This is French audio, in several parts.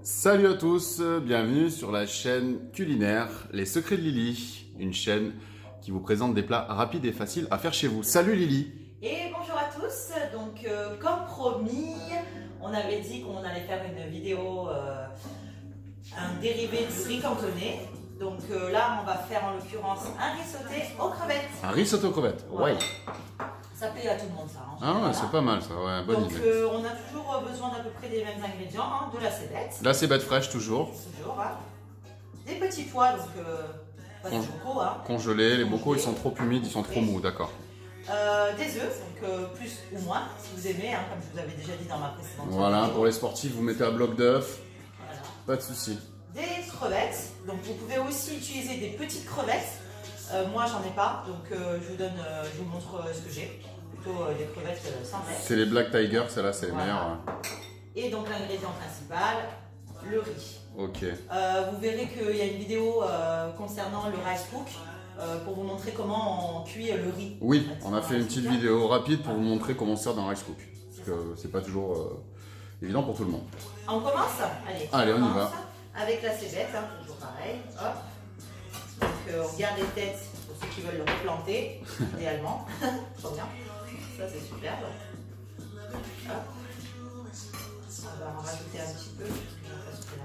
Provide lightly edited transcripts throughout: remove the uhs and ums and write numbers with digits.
Salut à tous, bienvenue sur la chaîne culinaire Les Secrets de Lily, une chaîne qui vous présente des plats rapides et faciles à faire chez vous. Salut Lily! Et bonjour à tous, donc comme promis, on avait dit qu'on allait faire une vidéo, un dérivé du riz cantonais. Donc là on va faire en l'occurrence un riz sauté aux crevettes. Un riz sauté aux crevettes, ouais. Ça plaît à tout le monde ça. Ah ouais, c'est pas mal ça, ouais, bonne donc, idée. on a toujours besoin d'à peu près des mêmes ingrédients, hein, de la cébette. La cébette fraîche toujours. Toujours, hein. Des petits pois, donc pas des bocaux. Hein. Congelés, les bocaux ils sont trop humides, ils sont trop mous, d'accord. Des œufs, donc plus ou moins, si vous aimez, hein, comme je vous avais déjà dit dans ma précédente Voilà, vidéo. pour les sportifs, vous mettez un bloc d'œufs, Voilà. pas de souci. Des crevettes, donc vous pouvez aussi utiliser des petites crevettes. Moi j'en ai pas, donc je vous montre ce que j'ai. Plutôt des crevettes sans tête. C'est les Black Tiger, celles-là c'est les Voilà. meilleures. Et donc l'ingrédient principal, le riz. Ok. Vous verrez qu'il y a une vidéo concernant le rice cook pour vous montrer comment on cuit le riz. Oui, En fait, on a fait une petite vidéo rapide pour vous montrer comment se sert dans Rice Cook. Parce que c'est pas toujours évident pour tout le monde. On commence. Allez, on y commence va. avec la cébette, hein, toujours pareil. Hop. Donc on garde les têtes pour ceux qui veulent le replanter, idéalement. Trop bien. Ça c'est superbe. Hop. On va en rajouter un petit peu.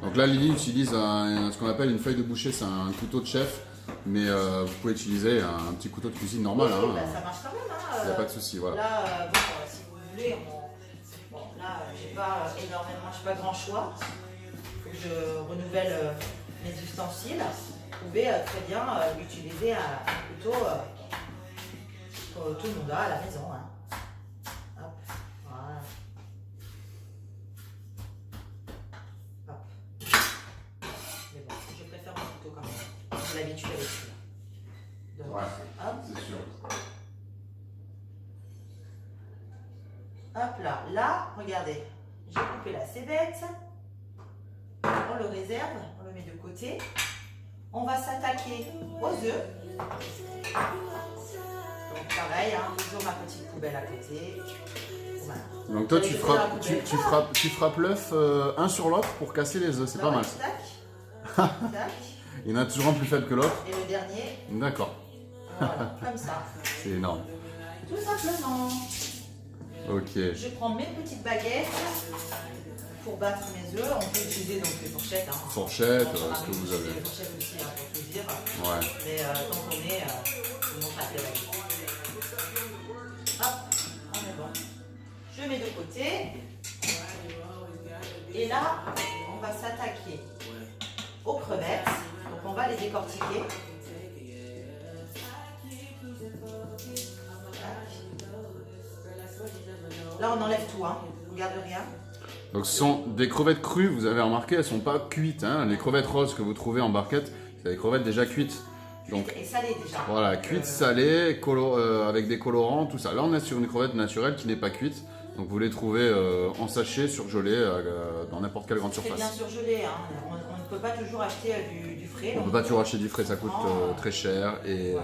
Donc là, Lily utilise ce qu'on appelle une feuille de boucher, c'est un couteau de chef, mais vous pouvez utiliser un petit couteau de cuisine normal. Oui, Hein, bah, ça marche quand même. Hein, il n'y a pas de souci, voilà. Là, si vous voulez, bon, là, j'ai pas énormément, j'ai pas grand choix. Il faut que je renouvelle mes ustensiles. Vous pouvez très bien utiliser un couteau que tout le monde a à la maison. Hein. Hop, voilà. Hop. Mais bon, je préfère mon couteau quand même. J'ai l'habitude avec celui-là. Donc, hop. c'est sûr. Hop là, là, regardez, j'ai coupé la cébette, on le réserve, on le met de côté. On va s'attaquer aux œufs. Donc pareil, hein, toujours ma petite poubelle à côté. Voilà. Donc toi, tu frappes l'œuf un sur l'autre pour casser les œufs, c'est pas mal. Tac, tac, Il y en a toujours un plus faible que l'autre. et le dernier, D'accord, voilà, comme ça. c'est énorme. Tout simplement. Ok. Je prends mes petites baguettes pour battre mes œufs. On peut utiliser donc les fourchettes. Hein. Fourchette, On ce que vous avez. Les fourchettes aussi, hein, pour tout dire. Ouais. Mais tant qu'on est, je vous montre la théorie. Hop, on est bon. Je mets de côté. Et là, on va s'attaquer aux crevettes. Donc on va les décortiquer. Là, on enlève tout, hein. On garde rien. Donc ce sont des crevettes crues, vous avez remarqué, elles sont pas cuites. Hein. Les crevettes roses que vous trouvez en barquette, c'est des crevettes déjà cuites. Donc Et salé déjà. voilà, cuites, salées, avec des colorants, tout ça. Là, on est sur une crevette naturelle qui n'est pas cuite. Donc vous les trouvez en sachet, surgelés, dans n'importe quelle grande C'est surface. bien surgelé, hein. On ne peut pas toujours acheter du frais. On ne donc, peut pas toujours acheter du frais, ça coûte Oh. très cher et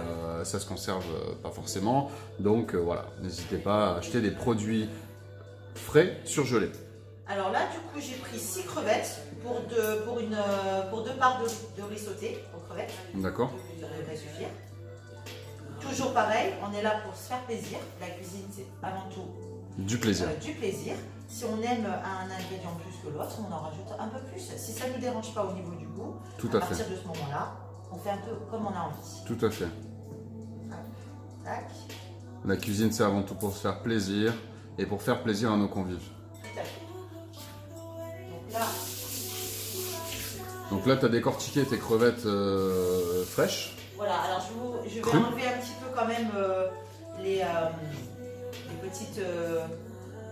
ça se conserve pas forcément. Donc voilà, n'hésitez pas à acheter des produits frais surgelés. Alors là, du coup, j'ai pris 6 crevettes pour deux parts de riz sauté aux crevettes. D'accord? Ça devrait suffire. Toujours pareil, on est là pour se faire plaisir. La cuisine, c'est avant tout Du plaisir. du plaisir. Si on aime un ingrédient plus que l'autre, on en rajoute un peu plus. Si ça ne nous dérange pas au niveau du goût, Tout à à fait. partir de ce moment-là, on fait un peu comme on a envie. Tout à fait. Tac, La cuisine, c'est avant tout pour se faire plaisir et pour faire plaisir à nos convives. tout à fait. Donc là, tu as décortiqué tes crevettes fraîches. Voilà, alors je vais Cru. enlever un petit peu quand même les petites...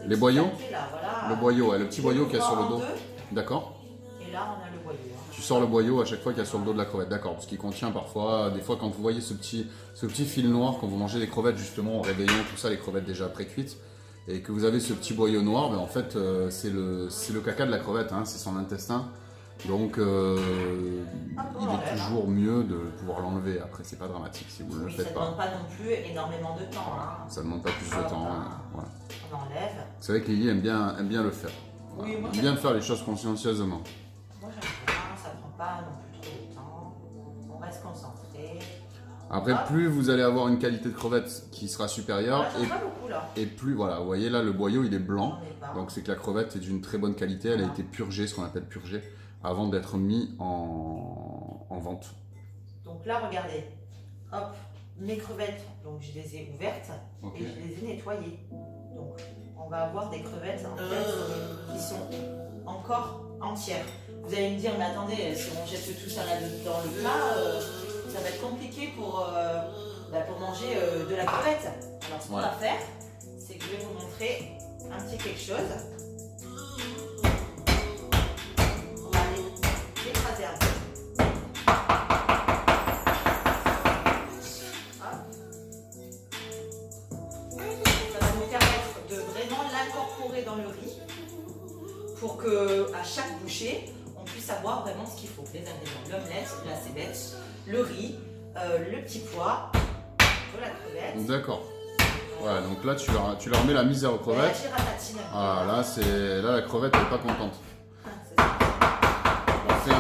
Les boyaux. saletés, là, voilà. Le boyau, ouais, le petit Je boyau le qu'il y a sur le prends en dos. deux, D'accord? et là, on a le boyau. Hein. Tu sors le boyau à chaque fois qu'il y a sur le dos de la crevette. D'accord, parce qu'il contient parfois, des fois quand vous voyez ce petit fil noir, quand vous mangez des crevettes justement au réveillon, tout ça, les crevettes déjà pré-cuites, et que vous avez ce petit boyau noir, ben en fait c'est le caca de la crevette, hein, c'est son intestin. Donc il est toujours mieux de pouvoir l'enlever. Après, c'est pas dramatique si vous ne le Oui, faites ça ne pas. demande pas non plus énormément de temps. Hein. Ça ne demande pas plus de temps. Voilà. On enlève. C'est vrai que Lily aime bien le faire. Oui, moi, aime bien faire les choses consciencieusement. Après, Hop. plus vous allez avoir une qualité de crevette qui sera supérieure, Voilà, ça va pas beaucoup là. et plus, voilà, vous voyez là, le boyau il est blanc, J'en ai pas. donc c'est que la crevette est d'une très bonne qualité, elle a Voilà. été purgée, ce qu'on appelle purgée, avant d'être mis en vente. Donc là, regardez. Hop, mes crevettes, donc je les ai ouvertes Ok. et je les ai nettoyées. Donc on va avoir des crevettes en fait, qui sont encore entières. Vous allez me dire, mais attendez, si on jette tout ça là dans le plat, ça va être compliqué pour manger de la crevette. Alors ce qu'on Ouais. va faire, c'est que je vais vous montrer un petit quelque chose. On va aller l'écraser un peu. Ça va nous permettre de vraiment l'incorporer dans le riz pour que à chaque bouchée, on puisse avoir vraiment ce qu'il faut. Les ingrédients, l'omelette, la cébette, le riz, le petit pois, de la crevette. D'accord. Voilà, donc là tu leur mets la misère aux La crevettes. giratatine. Ah, là la crevette elle est pas contente. C'est ça.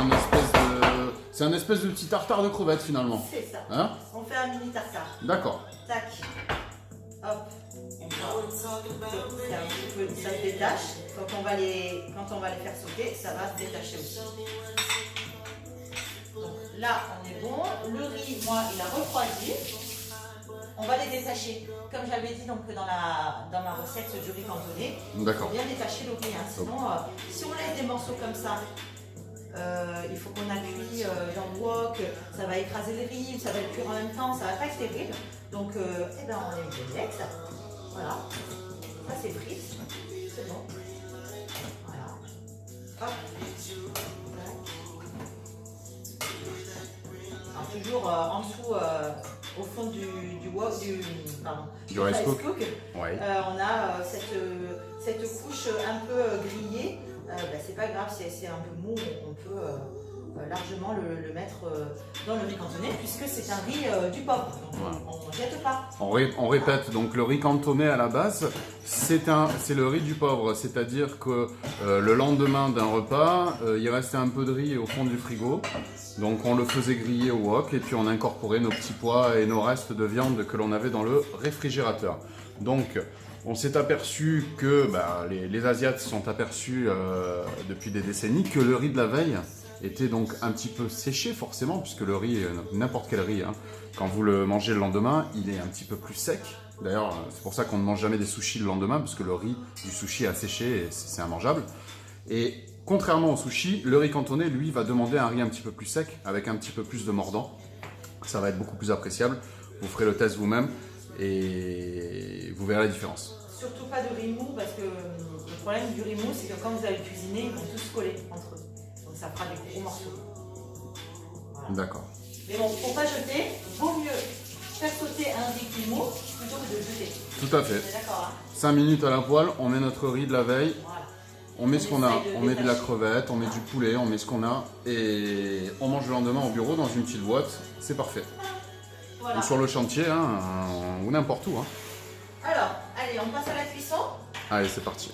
C'est un espèce de petit tartare de crevettes finalement. C'est ça. Hein? On fait un mini tartare. D'accord. Tac. Hop. C'est un petit peu, ça se détache. Quand on va les faire sauter, ça va se détacher aussi. Donc là, on est bon. Le riz, moi, il a refroidi. On va les détacher. Comme j'avais dit donc dans ma recette du riz cantonné, il D'accord. faut bien détacher le riz. Hein. Sinon, si on laisse des morceaux comme ça, il faut qu'on appuie dans le wok, ça va écraser le riz, ça va le cuire en même temps, ça va pas être terrible. Donc, eh ben, on a une omelette. Voilà. Ça, c'est frites. C'est bon. Voilà. Hop. Alors, toujours en dessous, au fond du wok, Du rice cook. on Ouais. a cette couche un peu grillée. C'est pas grave, c'est un peu mou, on peut largement le mettre dans le riz cantonné puisque c'est un riz du pauvre, donc Ouais. on ne jette pas. On répète, donc le riz cantonné à la base, c'est le riz du pauvre, c'est-à-dire que le lendemain d'un repas, il restait un peu de riz au fond du frigo, donc on le faisait griller au wok et puis on incorporait nos petits pois et nos restes de viande que l'on avait dans le réfrigérateur. Donc on s'est aperçu que les Asiates se sont aperçus depuis des décennies que le riz de la veille était donc un petit peu séché forcément, puisque le riz, n'importe quel riz, hein, quand vous le mangez le lendemain, il est un petit peu plus sec. D'ailleurs, c'est pour ça qu'on ne mange jamais des sushis le lendemain, parce que le riz du sushi a séché et c'est immangeable. Et contrairement au sushi, le riz cantonné, lui, va demander un riz un petit peu plus sec, avec un petit peu plus de mordant. Ça va être beaucoup plus appréciable. Vous ferez le test vous-même et vous verrez la différence. Surtout pas de riz mou parce que le problème du riz mou, c'est que quand vous allez cuisiner, ils vont tous coller entre eux. Donc ça fera des gros morceaux. Voilà. D'accord. Mais bon, pour pas jeter, vaut mieux faire sauter un riz cuit mou plutôt que de le jeter. Tout à fait. On est d'accord, hein? 5 minutes à la poêle, on met notre riz de la veille. Voilà. On met ce qu'on a, essaye de on met de la détacher. crevette, on met du poulet, on met ce qu'on a et on mange le lendemain au bureau dans une petite boîte, c'est parfait. Voilà. Ou sur le chantier, hein, ou n'importe où. Hein. Alors, allez, on passe à la cuisson. Allez, c'est parti.